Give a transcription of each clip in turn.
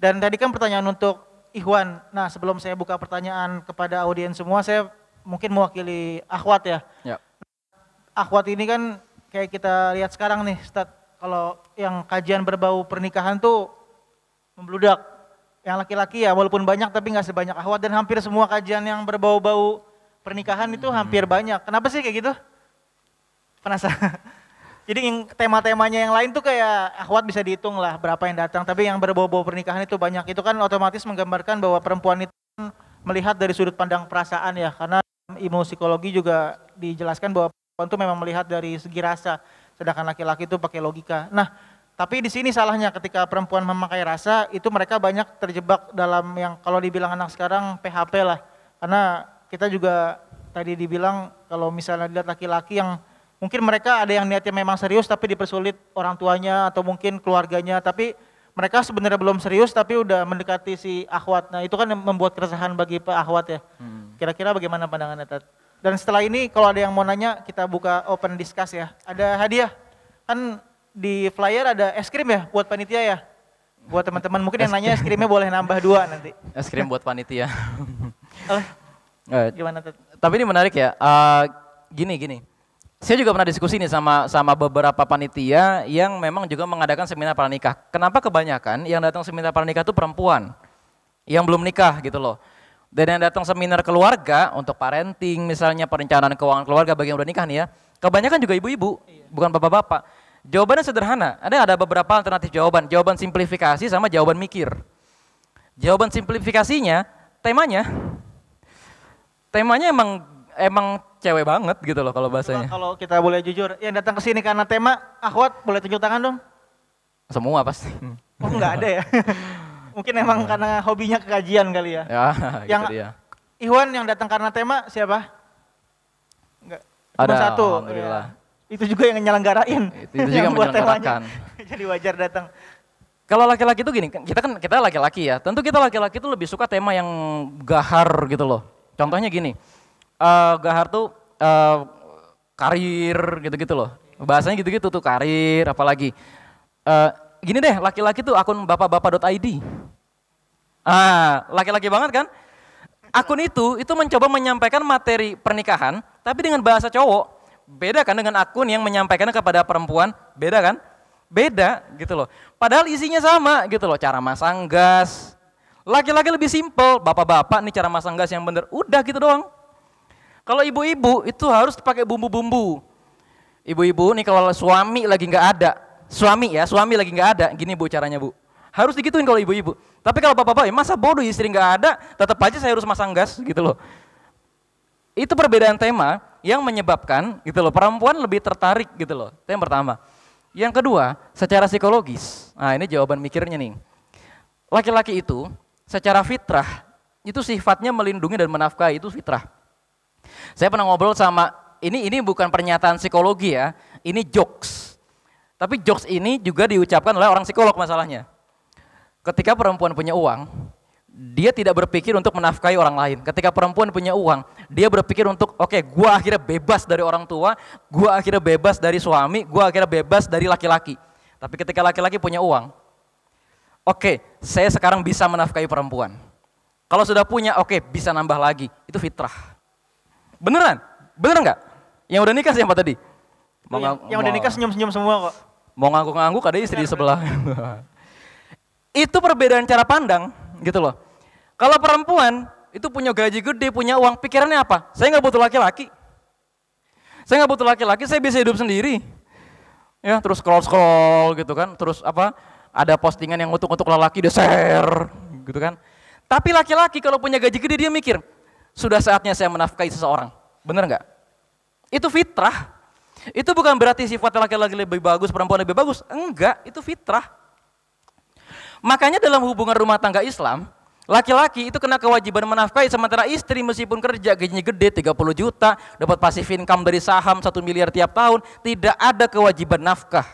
Dan tadi kan pertanyaan untuk Ikhwan. Nah, sebelum saya buka pertanyaan kepada audiens semua, saya mungkin mewakili akhwat ya. Ya. Akhwat ini kan kayak kita lihat sekarang nih, Ustaz, kalau yang kajian berbau pernikahan tuh membludak. Yang laki-laki ya walaupun banyak tapi nggak sebanyak akhwat, dan hampir semua kajian yang berbau-bau pernikahan itu hampir banyak. Kenapa sih kayak gitu? Penasaran. Jadi tema-temanya yang lain tuh kayak akhwat bisa dihitung lah berapa yang datang, tapi yang berbau-bau pernikahan itu banyak. Itu kan otomatis menggambarkan bahwa perempuan itu melihat dari sudut pandang perasaan ya, karena ilmu psikologi juga dijelaskan bahwa perempuan itu memang melihat dari segi rasa, sedangkan laki-laki itu pakai logika. Nah, tapi di sini salahnya ketika perempuan memakai rasa, itu mereka banyak terjebak dalam yang kalau dibilang anak sekarang PHP lah. Karena kita juga tadi dibilang kalau misalnya dilihat laki-laki yang mungkin mereka ada yang niatnya memang serius tapi dipersulit orang tuanya atau mungkin keluarganya, tapi mereka sebenarnya belum serius tapi udah mendekati si akhwat. Nah, itu kan membuat keresahan bagi Pak akhwat ya. Kira-kira bagaimana pandangannya, Tat? Dan setelah ini kalau ada yang mau nanya kita buka open discuss ya. Ada hadiah. Kan di flyer ada es krim ya buat panitia ya. Buat teman-teman mungkin yang nanya es krimnya boleh nambah 2 nanti. Es krim buat panitia. Gimana, Tat? Tapi ini menarik ya. Gini. Saya juga pernah diskusi nih sama beberapa panitia yang memang juga mengadakan seminar pranikah. Kenapa kebanyakan yang datang seminar pranikah itu perempuan yang belum nikah gitu loh. Dan yang datang seminar keluarga untuk parenting misalnya, perencanaan keuangan keluarga bagi yang udah nikah nih ya, kebanyakan juga ibu-ibu, bukan bapak-bapak. Jawabannya sederhana, ada beberapa alternatif jawaban. Jawaban simplifikasi sama jawaban mikir. Jawaban simplifikasinya, temanya emang cewek banget gitu loh kalau bahasanya. Kalau kita boleh jujur, yang datang ke sini karena tema, akhwat boleh tunjuk tangan dong? Semua pasti. Oh enggak ada ya? Mungkin emang karena hobinya kekajian kali ya? Ya, yang gitu dia. Ikhwan yang datang karena tema siapa? Enggak, cuma Ada, satu. alhamdulillah. Ya. Itu juga yang nyelenggarain. Itu juga yang menyelenggarakan. Jadi wajar datang. Kalau laki-laki itu gini, kita laki-laki ya, tentu kita laki-laki itu lebih suka tema yang gahar gitu loh. Contohnya gini, gahar tuh karir gitu-gitu loh. Bahasanya gitu-gitu tuh karir, apalagi. Gini deh, laki-laki tuh akun bapak-bapak.id. Laki-laki banget kan? Akun itu mencoba menyampaikan materi pernikahan, tapi dengan bahasa cowok. Beda kan dengan akun yang menyampaikannya kepada perempuan, beda kan? Beda gitu loh. Padahal isinya sama gitu loh, cara masang gas. Laki-laki lebih simpel, bapak-bapak nih cara masang gas yang bener, udah gitu doang. Kalau ibu-ibu itu harus pakai bumbu-bumbu. Ibu-ibu nih kalau suami lagi nggak ada, suami lagi nggak ada, gini bu caranya bu. Harus digituin kalau ibu-ibu. Tapi kalau bapak-bapak, masa bodoh istri nggak ada, tetap aja saya harus masang gas gitu loh. Itu perbedaan tema yang menyebabkan gitu loh, perempuan lebih tertarik gitu loh. Itu yang pertama. Yang kedua, secara psikologis. Nah, ini jawaban mikirnya nih. Laki-laki itu secara fitrah itu sifatnya melindungi dan menafkahi, itu fitrah. Saya pernah ngobrol sama ini bukan pernyataan psikologi ya, ini jokes. Tapi jokes ini juga diucapkan oleh orang psikolog masalahnya. Ketika perempuan punya uang, dia tidak berpikir untuk menafkahi orang lain. Ketika perempuan punya uang, dia berpikir untuk oke, gua akhirnya bebas dari orang tua, gua akhirnya bebas dari suami, gua akhirnya bebas dari laki-laki. Tapi ketika laki-laki punya uang, oke, saya sekarang bisa menafkahi perempuan. Kalau sudah punya, oke, bisa nambah lagi. Itu fitrah. Beneran? Bener nggak? Yang udah nikah siapa tadi? Yang udah nikah senyum-senyum semua kok. Mau ngangguk-ngangguk ada istri di sebelah. Itu perbedaan cara pandang gitu loh. Kalau perempuan itu punya gaji gede, punya uang, pikirannya apa? Saya nggak butuh laki-laki. Saya nggak butuh laki-laki, saya bisa hidup sendiri. Ya, terus scroll gitu kan, terus ada postingan yang untuk lelaki dia share gitu kan. Tapi laki-laki kalau punya gaji gede dia mikir, sudah saatnya saya menafkahi seseorang. Bener nggak? Itu fitrah. Itu bukan berarti sifat laki-laki lebih bagus, perempuan lebih bagus. Enggak, itu fitrah. Makanya dalam hubungan rumah tangga Islam, laki-laki itu kena kewajiban menafkahi, sementara istri meskipun kerja gajinya gede 30 juta, dapat passive income dari saham 1 miliar tiap tahun, tidak ada kewajiban nafkah.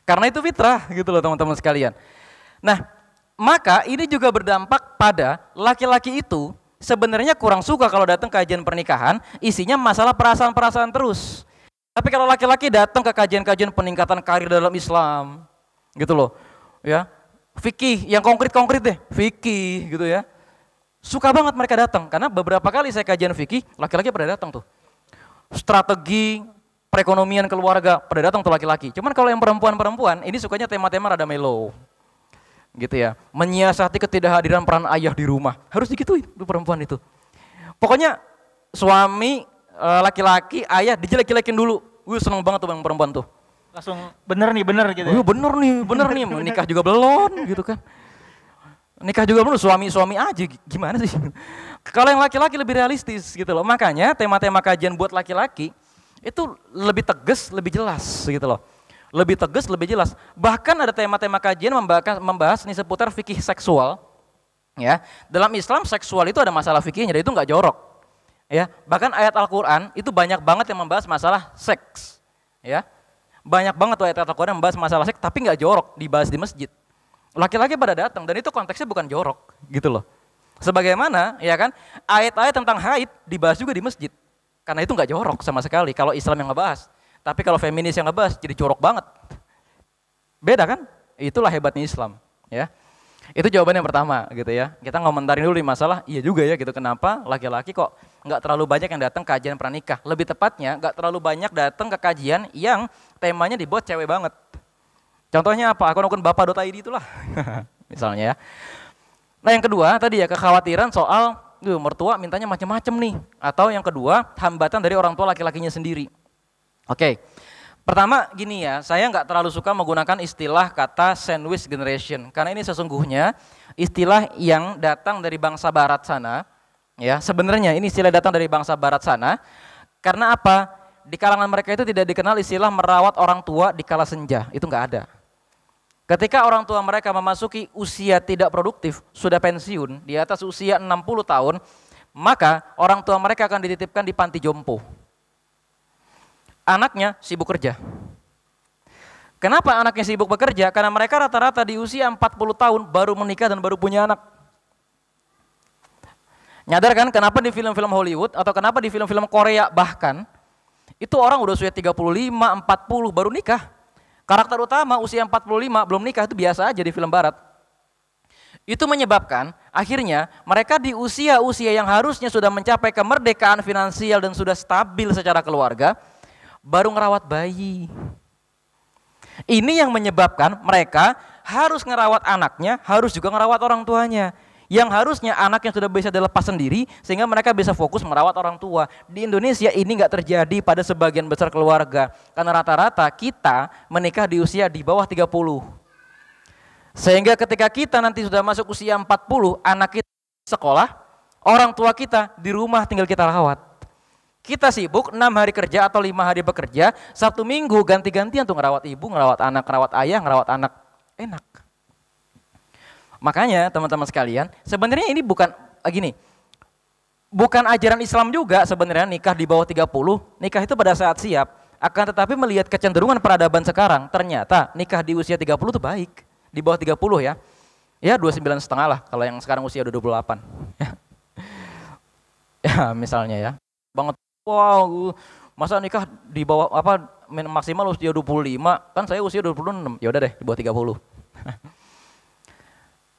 Karena itu fitrah gitu loh teman-teman sekalian. Nah, maka ini juga berdampak pada laki-laki itu sebenarnya kurang suka kalau datang kajian pernikahan, isinya masalah perasaan-perasaan terus. Tapi kalau laki-laki datang ke kajian-kajian peningkatan karir dalam Islam, gitu loh. Ya, fikih, yang konkret-konkret deh, fikih gitu ya. Suka banget mereka datang, karena beberapa kali saya kajian fikih, laki-laki pada datang tuh. Strategi perekonomian keluarga, pada datang tuh laki-laki. Cuman kalau yang perempuan-perempuan, ini sukanya tema-tema rada mellow. Gitu ya, menyiasati ketidakhadiran peran ayah di rumah. Harus digituin tuh perempuan itu. Pokoknya suami, laki-laki, ayah dijelek-jelekin dulu. Seneng banget tuh bang perempuan tuh. Langsung bener gitu ya. Bener nih, nikah juga belum gitu kan. Nikah juga belum, suami aja gimana sih. Kalau yang laki-laki lebih realistis gitu loh. Makanya tema-tema kajian buat laki-laki itu lebih tegas, lebih jelas gitu loh. Lebih tegas, lebih jelas. Bahkan ada tema-tema kajian membahas nih seputar fikih seksual. Ya, dalam Islam seksual itu ada masalah fikihnya, jadi itu nggak jorok. Ya, bahkan ayat Al-Qur'an itu banyak banget yang membahas masalah seks. Ya. Banyak banget tuh ayat Al-Qur'an yang membahas masalah seks tapi nggak jorok, dibahas di masjid. Laki-laki pada datang dan itu konteksnya bukan jorok gitu loh. Sebagaimana ya kan ayat-ayat tentang haid dibahas juga di masjid. Karena itu nggak jorok sama sekali kalau Islam yang ngebahas. Tapi kalau feminis yang ngebahas jadi jorok banget. Beda kan? Itulah hebatnya Islam, ya. Itu jawaban yang pertama gitu ya. Kita ngomentarin dulu di masalah iya juga ya gitu, kenapa laki-laki kok nggak terlalu banyak yang datang kajian pranikah. Lebih tepatnya nggak terlalu banyak datang ke kajian yang temanya dibuat cewek banget. Contohnya apa? Akun-akun bapak.id itulah misalnya ya. Nah yang kedua tadi ya kekhawatiran soal mertua mintanya macam-macam nih. Atau yang kedua hambatan dari orang tua laki-lakinya sendiri. Oke. Pertama gini ya, saya nggak terlalu suka menggunakan istilah kata sandwich generation karena ini sesungguhnya istilah yang datang dari bangsa barat sana, ya sebenarnya ini istilah datang dari bangsa barat sana karena apa? Di kalangan mereka itu tidak dikenal istilah merawat orang tua di kala senja, itu nggak ada. Ketika orang tua mereka memasuki usia tidak produktif, sudah pensiun di atas usia 60 tahun, maka orang tua mereka akan dititipkan di panti jompo. Anaknya sibuk kerja. Kenapa anaknya sibuk bekerja? Karena mereka rata-rata di usia 40 tahun baru menikah dan baru punya anak. Nyadar kan kenapa di film-film Hollywood atau kenapa di film-film Korea bahkan itu orang udah usia 35, 40 baru nikah. Karakter utama usia 45 belum nikah itu biasa aja di film barat. Itu menyebabkan akhirnya mereka di usia-usia yang harusnya sudah mencapai kemerdekaan finansial dan sudah stabil secara keluarga baru ngerawat bayi. Ini yang menyebabkan mereka harus ngerawat anaknya, harus juga ngerawat orang tuanya. Yang harusnya anak yang sudah bisa dilepas sendiri sehingga mereka bisa fokus merawat orang tua. Di Indonesia ini nggak terjadi pada sebagian besar keluarga. Karena rata-rata kita menikah di usia di bawah 30. Sehingga ketika kita nanti sudah masuk usia 40, anak kita sekolah, orang tua kita di rumah tinggal kita rawat. Kita sibuk 6 hari kerja atau 5 hari bekerja, Sabtu Minggu ganti-gantian tuh ngerawat ibu, ngerawat anak, ngerawat ayah, ngerawat anak. Enak. Makanya teman-teman sekalian, sebenarnya ini bukan bukan ajaran Islam juga sebenarnya nikah di bawah 30, nikah itu pada saat siap. Akan tetapi melihat kecenderungan peradaban sekarang, ternyata nikah di usia 30 itu baik. Di bawah 30 ya. Ya 29,5 lah kalau yang sekarang usia udah 28. Ya misalnya ya. Banget. Wow, masa nikah di bawah maksimal usia 25, kan saya usia 26, ya udah deh di bawah 30.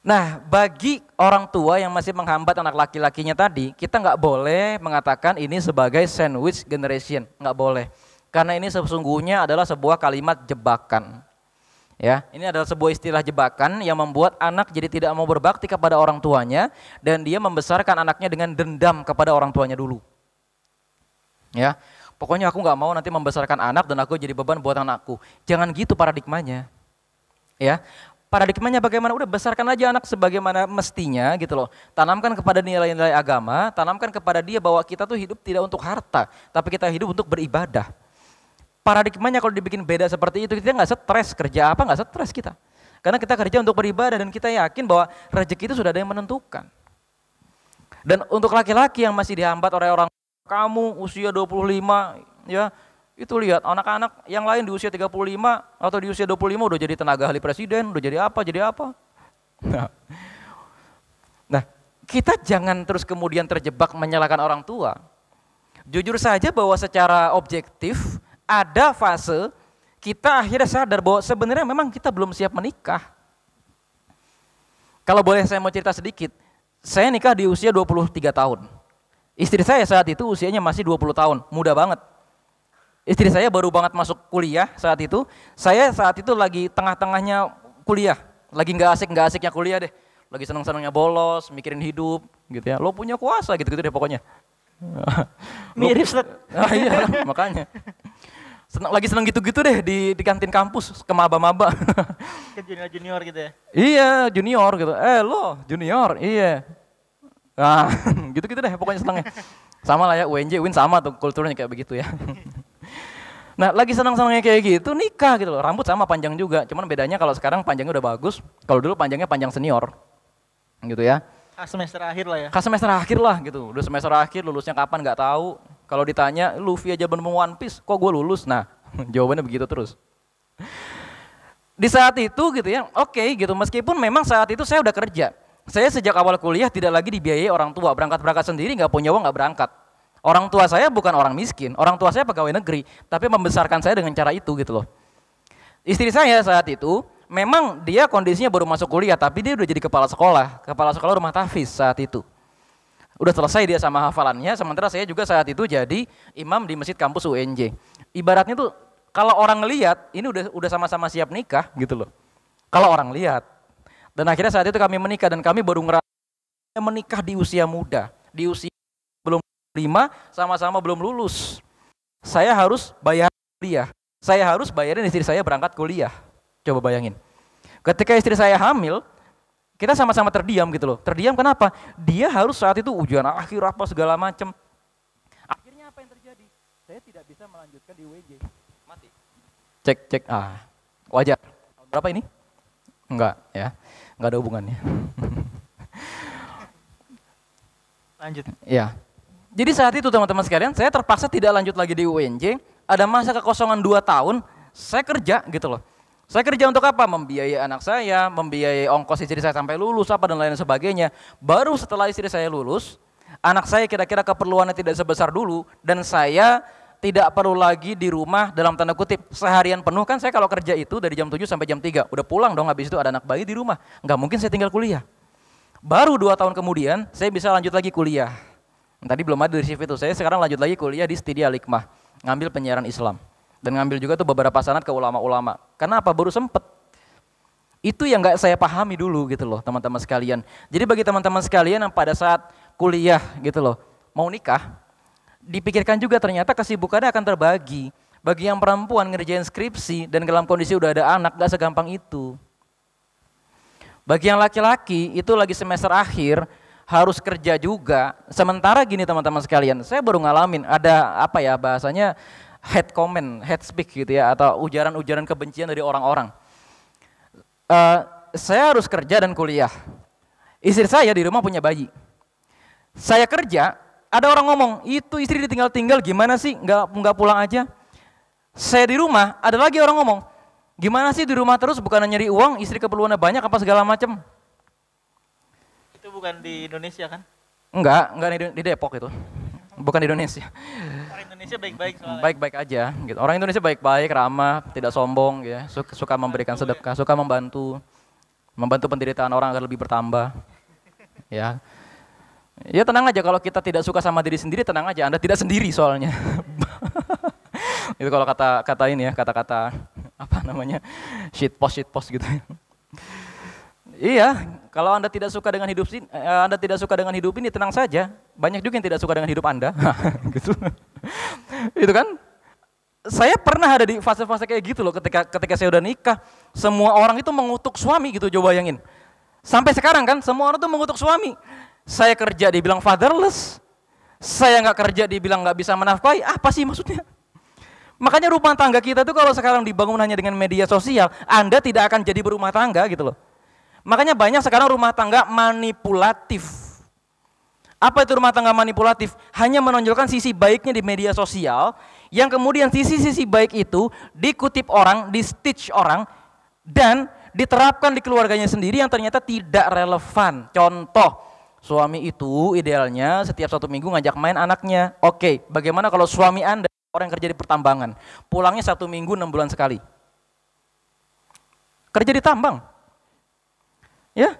Nah, bagi orang tua yang masih menghambat anak laki-lakinya tadi, kita nggak boleh mengatakan ini sebagai sandwich generation, nggak boleh. Karena ini sesungguhnya adalah sebuah kalimat jebakan. Ya, ini adalah sebuah istilah jebakan yang membuat anak jadi tidak mau berbakti kepada orang tuanya dan dia membesarkan anaknya dengan dendam kepada orang tuanya dulu. Ya, pokoknya aku nggak mau nanti membesarkan anak dan aku jadi beban buat anakku. Jangan gitu paradigmanya. Ya, paradigmanya bagaimana? Udah besarkan aja anak sebagaimana mestinya gitu loh. Tanamkan kepada nilai-nilai agama, tanamkan kepada dia bahwa kita tuh hidup tidak untuk harta, tapi kita hidup untuk beribadah. Paradigmanya kalau dibikin beda seperti itu, kita nggak stres kerja apa, nggak stres kita. Karena kita kerja untuk beribadah dan kita yakin bahwa rezeki itu sudah ada yang menentukan. Dan untuk laki-laki yang masih dihambat oleh orang kamu usia 25 ya, itu lihat anak-anak yang lain di usia 35 atau di usia 25 udah jadi tenaga ahli presiden, udah jadi apa. Nah, kita jangan terus kemudian terjebak menyalahkan orang tua. Jujur saja bahwa secara objektif ada fase kita akhirnya sadar bahwa sebenarnya memang kita belum siap menikah. Kalau boleh saya mau cerita sedikit, saya nikah di usia 23 tahun. Istri saya saat itu usianya masih 20 tahun, muda banget. Istri saya baru banget masuk kuliah saat itu, saya saat itu lagi tengah-tengahnya kuliah, lagi nggak asiknya kuliah deh, lagi seneng-senengnya bolos, mikirin hidup, gitu ya. Lo punya kuasa gitu-gitu deh pokoknya. Mirip Ustaz. Iya, makanya. Lagi seneng gitu-gitu deh di kantin kampus, ke maba-maba. Ke junior gitu ya. Iya, junior gitu. Lo junior, iya. Nah, gitu-gitu deh pokoknya senengnya. Sama lah ya, UNJ, UIN sama tuh kulturnya kayak begitu ya. Nah, lagi senang-senangnya kayak gitu, nikah gitu loh. Rambut sama panjang juga, cuman bedanya kalau sekarang panjangnya udah bagus, kalau dulu panjangnya panjang senior. Gitu ya. Semester akhir lah ya. Semester akhir lah gitu, udah semester akhir, lulusnya kapan nggak tahu. Kalau ditanya, Luffy aja belum One Piece, kok gue lulus? Nah, jawabannya begitu terus. Di saat itu gitu ya, oke gitu, meskipun memang saat itu saya udah kerja. Saya sejak awal kuliah tidak lagi dibiayai orang tua, berangkat-berangkat sendiri, nggak punya uang, nggak berangkat. Orang tua saya bukan orang miskin, orang tua saya pegawai negeri, tapi membesarkan saya dengan cara itu gitu loh. Istri saya saat itu, memang dia kondisinya baru masuk kuliah, tapi dia udah jadi kepala sekolah rumah tahfiz saat itu. Udah selesai dia sama hafalannya, sementara saya juga saat itu jadi imam di masjid kampus UNJ. Ibaratnya tuh kalau orang ngelihat ini udah sama-sama siap nikah gitu loh. Kalau orang lihat. Dan akhirnya saat itu kami menikah dan kami baru menikah di usia muda, di usia belum 5, sama-sama belum lulus. Saya harus bayar kuliah. Saya harus bayarin istri saya berangkat kuliah. Coba bayangin. Ketika istri saya hamil, kita sama-sama terdiam gitu loh. Terdiam kenapa? Dia harus saat itu ujian akhir apa segala macam. Akhirnya apa yang terjadi? Saya tidak bisa melanjutkan di UNJ. Mati. Cek. Wajar. Berapa ini? Enggak ya. Enggak ada hubungannya. Lanjut. Ya. Jadi saat itu teman-teman sekalian, saya terpaksa tidak lanjut lagi di UNJ. Ada masa kekosongan 2 tahun, saya kerja gitu loh. Saya kerja untuk apa? Membiayai anak saya, membiayai ongkos istri saya sampai lulus, apa dan lain sebagainya. Baru setelah istri saya lulus, anak saya kira-kira keperluannya tidak sebesar dulu, dan saya tidak perlu lagi di rumah dalam tanda kutip seharian penuh. Kan saya kalau kerja itu dari jam 7 sampai jam 3, udah pulang dong, habis itu ada anak bayi di rumah. Nggak mungkin saya tinggal kuliah. Baru 2 tahun kemudian, saya bisa lanjut lagi kuliah. Tadi belum ada di CV itu, saya sekarang lanjut lagi kuliah di Stidi Al-Hikmah, ngambil penyiaran Islam. Dan ngambil juga tuh beberapa sanad ke ulama-ulama. Kenapa? Baru sempet. Itu yang nggak saya pahami dulu gitu loh teman-teman sekalian. Jadi bagi teman-teman sekalian yang pada saat kuliah gitu loh, mau nikah, dipikirkan juga ternyata kesibukannya akan terbagi. Bagi yang perempuan ngerjain skripsi dan dalam kondisi udah ada anak, nggak segampang itu. Bagi yang laki-laki itu lagi semester akhir, harus kerja juga. Sementara gini teman-teman sekalian, saya baru ngalamin ada apa ya bahasanya, hate comment, hate speak gitu ya, atau ujaran-ujaran kebencian dari orang-orang. Saya harus kerja dan kuliah. Istri saya di rumah punya bayi. Saya kerja, ada orang ngomong, itu istri ditinggal-tinggal gimana sih, nggak pulang aja. Saya di rumah, ada lagi orang ngomong, gimana sih di rumah terus bukan nyari uang, istri keperluannya banyak apa segala macam. Itu bukan di Indonesia kan? Enggak di Depok itu. Bukan di Indonesia. Orang Indonesia baik-baik soalnya. Baik-baik aja gitu. Orang Indonesia baik-baik, ramah, tidak sombong ya, suka memberikan sedekah, suka membantu penderitaan orang agar lebih bertambah. Ya. Ya tenang aja, kalau kita tidak suka sama diri sendiri, tenang aja, Anda tidak sendiri soalnya. Itu kalau kata ini ya, kata-kata apa namanya? shitpost gitu. Iya, kalau Anda tidak suka dengan hidup ini, tenang saja. Banyak juga yang tidak suka dengan hidup Anda. Gitu. Itu kan. Saya pernah ada di fase-fase kayak gitu loh, ketika saya udah nikah, semua orang itu mengutuk suami gitu, coba bayangin. Sampai sekarang kan semua orang tuh mengutuk suami. Saya kerja dibilang fatherless. Saya nggak kerja dibilang nggak bisa menafkahi. Apa sih maksudnya? Makanya rumah tangga kita tuh kalau sekarang dibangun hanya dengan media sosial, Anda tidak akan jadi berumah tangga gitu loh. Makanya banyak sekarang rumah tangga manipulatif. Apa itu rumah tangga manipulatif? Hanya menonjolkan sisi baiknya di media sosial, yang kemudian sisi-sisi baik itu dikutip orang, di-stitch orang, dan diterapkan di keluarganya sendiri yang ternyata tidak relevan. Contoh, suami itu idealnya setiap 1 minggu ngajak main anaknya. Oke, bagaimana kalau suami Anda orang yang kerja di pertambangan, pulangnya 1 minggu 6 bulan sekali? Kerja di tambang. Ya,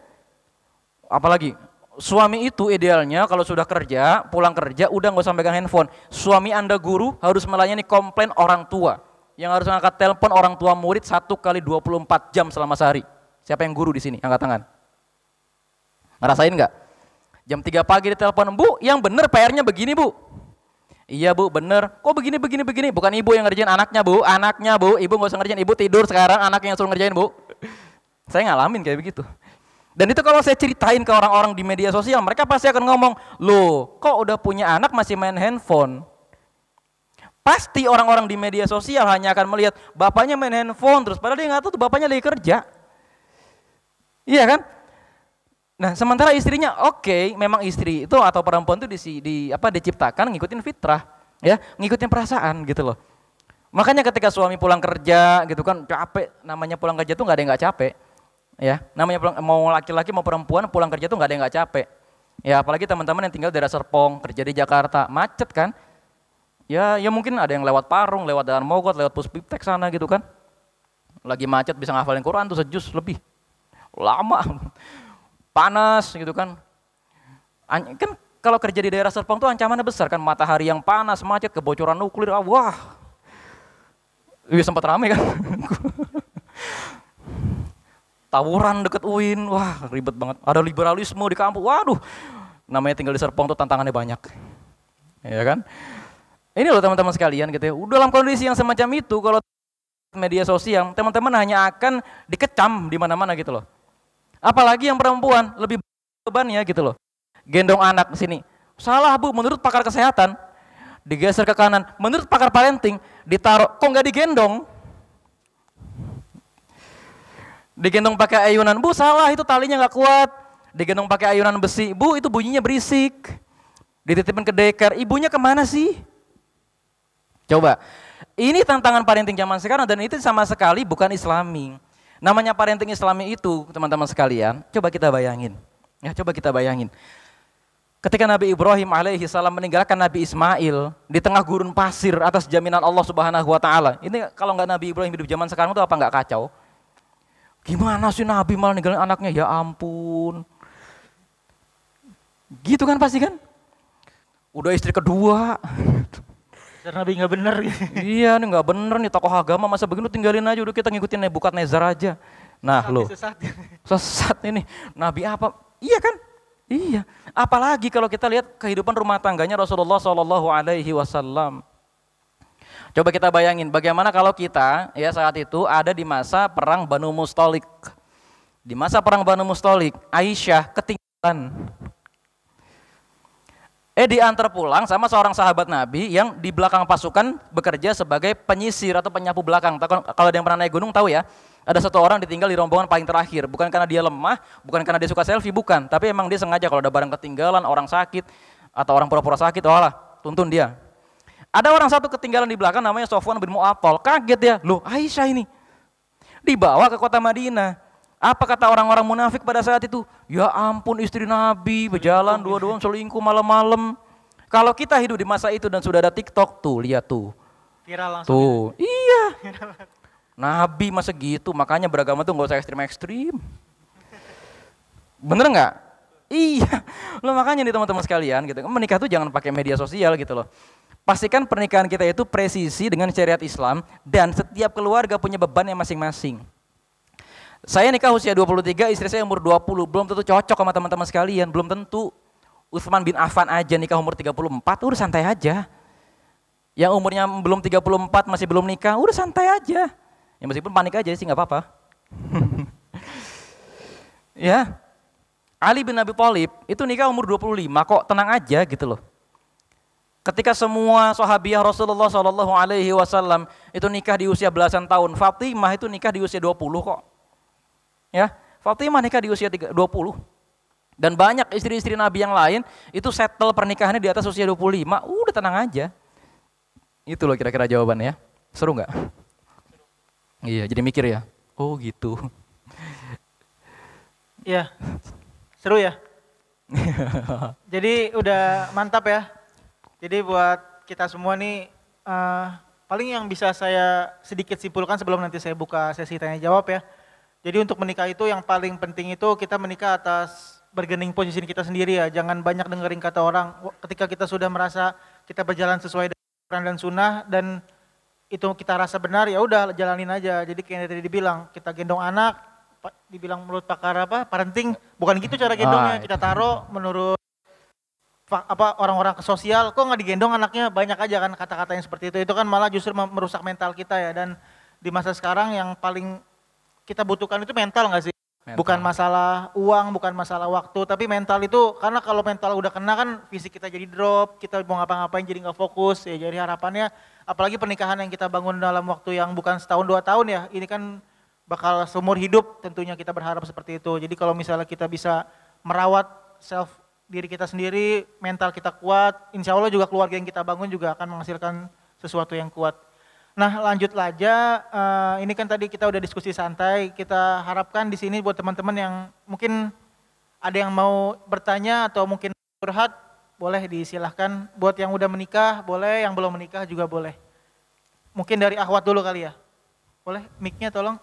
apalagi suami itu idealnya kalau sudah kerja, pulang kerja udah nggak usah pegang handphone. Suami Anda guru harus melayani komplain orang tua. Yang harus ngangkat telepon orang tua murid 1 kali 24 jam selama sehari. Siapa yang guru di sini? Angkat tangan. Ngerasain nggak? Jam 3 pagi ditelepon, Bu, yang bener PR-nya begini, Bu. Iya, Bu, bener. Kok begini? Bukan ibu yang ngerjain anaknya, Bu. Anaknya, Bu. Ibu nggak usah ngerjain, ibu tidur sekarang, anaknya yang suruh ngerjain, Bu. Saya ngalamin kayak begitu. Dan itu kalau saya ceritain ke orang-orang di media sosial, mereka pasti akan ngomong, loh, kok udah punya anak masih main handphone? Pasti orang-orang di media sosial hanya akan melihat bapaknya main handphone terus, padahal dia nggak tahu tuh bapaknya lagi kerja. Iya kan? Nah, sementara istrinya oke, memang istri itu atau perempuan itu diciptakan ngikutin fitrah, ya, ngikutin perasaan gitu loh. Makanya ketika suami pulang kerja gitu kan capek, namanya pulang kerja tuh nggak ada yang nggak capek, ya. Namanya mau laki-laki mau perempuan pulang kerja tuh nggak ada yang nggak capek. Ya, apalagi teman-teman yang tinggal di daerah Serpong, kerja di Jakarta, macet kan? Ya mungkin ada yang lewat Parung, lewat Jalan Mogot, lewat Puspiptek sana gitu kan. Lagi macet bisa ngafalin Quran tuh sejus lebih. Lama. Panas gitu kan. Kan kalau kerja di daerah Serpong tuh ancamannya besar kan, matahari yang panas, macet, kebocoran nuklir, wah. Iya sempat rame kan. Tawuran deket UIN, wah ribet banget. Ada liberalisme di kampung, waduh. Namanya tinggal di Serpong tuh tantangannya banyak. Ya kan? Ini loh teman-teman sekalian gitu ya. Dalam kondisi yang semacam itu kalau media sosial, teman-teman hanya akan dikecam di mana-mana gitu loh. Apalagi yang perempuan lebih bebannya gitu loh. Gendong anak di sini. Salah, Bu, menurut pakar kesehatan. Digeser ke kanan. Menurut pakar parenting, ditaruh kok nggak digendong? Digendong pakai ayunan. Bu, salah, itu talinya nggak kuat. Digendong pakai ayunan besi. Bu, itu bunyinya berisik. Dititipin ke daycare. Ibunya kemana sih? Coba. Ini tantangan parenting zaman sekarang dan itu sama sekali bukan Islami. Namanya parenting Islami itu, teman-teman sekalian, coba kita bayangin. Ya, coba kita bayangin. Ketika Nabi Ibrahim alaihi salam meninggalkan Nabi Ismail di tengah gurun pasir atas jaminan Allah Subhanahu wa taala. Ini kalau nggak Nabi Ibrahim hidup zaman sekarang itu apa nggak kacau? Gimana sih Nabi malah ninggalin anaknya? Ya ampun. Gitu kan pasti kan? Udah istri kedua. Nabi nggak bener gitu. Iya nih nggak bener nih tokoh agama masa begini tinggalin aja udah kita ngikutin Nebukadnezar aja. Nah lo sesat ini Nabi apa? Iya kan? Iya. Apalagi kalau kita lihat kehidupan rumah tangganya Rasulullah Shallallahu Alaihi Wasallam. Coba kita bayangin bagaimana kalau kita ya saat itu ada di masa perang Banu Mustalik. Di masa perang Banu Mustalik, Aisyah ketinggalan. Diantar pulang sama seorang sahabat Nabi yang di belakang pasukan bekerja sebagai penyisir atau penyapu belakang. Kalau ada yang pernah naik gunung tahu ya, ada satu orang ditinggal di rombongan paling terakhir. Bukan karena dia lemah, bukan karena dia suka selfie, bukan. Tapi emang dia sengaja kalau ada barang ketinggalan, orang sakit, atau orang pura-pura sakit, walah, tuntun dia. Ada orang satu ketinggalan di belakang namanya Sofwan bin Mu'attal. Kaget dia, loh Aisyah ini. Dibawa ke kota Madinah. Apa kata orang-orang munafik pada saat itu? Ya ampun istri Nabi berjalan dua-duaan selingkuh malam-malam. Kalau kita hidup di masa itu dan sudah ada TikTok, tuh lihat tuh. Viral langsung. Tuh, iya. Nabi masa gitu, makanya beragama tuh nggak usah ekstrim-ekstrim. Bener nggak? Iya. Loh makanya nih teman-teman sekalian gitu. Menikah tuh jangan pakai media sosial gitu loh. Pastikan pernikahan kita itu presisi dengan syariat Islam dan setiap keluarga punya bebannya masing-masing. Saya nikah usia 23, istri saya umur 20, belum tentu cocok sama teman-teman sekalian, belum tentu. Utsman bin Affan aja nikah umur 34, udah santai aja. Yang umurnya belum 34 masih belum nikah, udah santai aja. Ya meskipun panik aja sih nggak apa-apa. Ya, Ali bin Abi Thalib itu nikah umur 25 kok, tenang aja gitu loh. Ketika semua sahabiah Rasulullah Shallallahu Alaihi Wasallam itu nikah di usia belasan tahun, Fatimah itu nikah di usia 20 kok. Ya, Fatimah nikah di usia 20. Dan banyak istri-istri Nabi yang lain itu settle pernikahannya di atas usia 25. Udah tenang aja. Itu loh kira-kira jawabannya. Seru nggak? Iya, jadi mikir ya. Oh gitu. Iya, seru ya. Jadi udah mantap ya. Jadi buat kita semua nih, paling yang bisa saya sedikit simpulkan sebelum nanti saya buka sesi tanya jawab ya. Jadi untuk menikah itu yang paling penting itu kita menikah atas bergening posisi kita sendiri ya, jangan banyak dengerin kata orang. Ketika kita sudah merasa kita berjalan sesuai dengan Quran dan Sunnah dan itu kita rasa benar, ya udah jalanin aja. Jadi kayak yang tadi dibilang, kita gendong anak, dibilang menurut pakar apa, parenting, bukan gitu cara gendongnya. Kita taruh menurut orang-orang ke sosial, kok nggak digendong anaknya, banyak aja kan kata-kata yang seperti itu kan malah justru merusak mental kita ya. Dan di masa sekarang yang paling kita butuhkan itu mental nggak sih? Bukan masalah uang, bukan masalah waktu, tapi mental itu, karena kalau mental udah kena kan fisik kita jadi drop, kita mau ngapa-ngapain jadi nggak fokus ya. Jadi harapannya, apalagi pernikahan yang kita bangun dalam waktu yang bukan setahun 2 tahun ya, ini kan bakal seumur hidup, tentunya kita berharap seperti itu. Jadi kalau misalnya kita bisa merawat diri kita sendiri, mental kita kuat, insya Allah juga keluarga yang kita bangun juga akan menghasilkan sesuatu yang kuat. Nah lanjut aja, ini kan tadi kita udah diskusi santai, kita harapkan di sini buat teman-teman yang mungkin ada yang mau bertanya atau mungkin curhat, boleh disilahkan. Buat yang udah menikah boleh, yang belum menikah juga boleh. Mungkin dari Akhwat dulu kali ya, boleh mic-nya tolong.